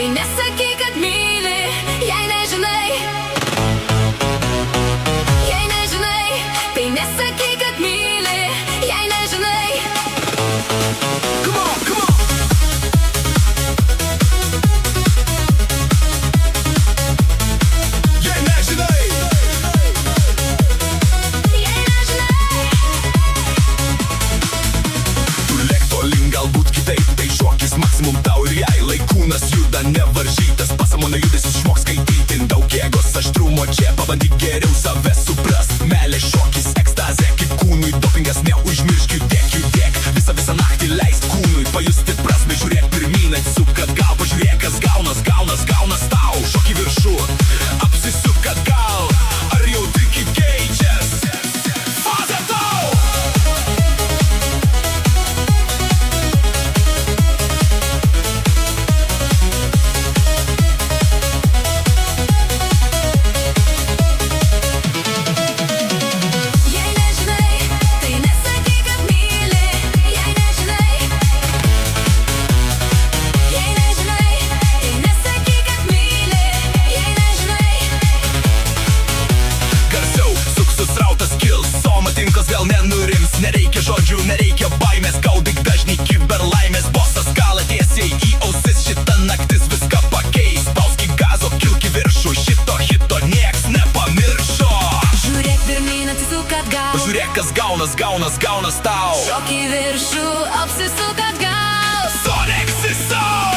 tai nesakyk, kad myli, jei nežinai. Jei nežinai, tai nesakyk, kad myli, jei nežinai. Come on, come on. Jei nežinai. Jei nežinai. Tu lėk tolyn, galbūt kitaip, tai šokis maksimum tau ir jai. Laikūnas juda nevaržytas, pasąmonė judesius išmok skaityti. Daug jėgos aštrumo čia, pabandyk geriau save suprast. Meilė šokis, ekstazė, kaip kūnui dopingas, neužmiršk, judėk visą naktį leisk kūnui pajusti prasmę. Žiūrėk pirmyn, atsisuk atgal, pažiūrėk kas gaunas tau. Šok į viršų, apsisuk atgal, ar jauti kaip keičias fazė tau? Jei nežinai, tai nesakyk, kad myli, jei nežinai. Jei nežinai, tai nesakyk, kad myli, jei nežinai. Garsiau, suksus rautas kils, soma tinklas vėl nenurims. Nereikia žodžių, nereikia baimės, gaudyk dažnį kiberlaimės. Bosas kala tiesiai į ausis, šita naktis viską pakeis. Spausk į gazo, kilk į viršų, šito hito nieks nepamiršo. Žiūrėk pirmyn, atsisuk atgal. Pažiūrėk kas gaunas tau. Šok į viršų, apsisuk atgal. Sonic System.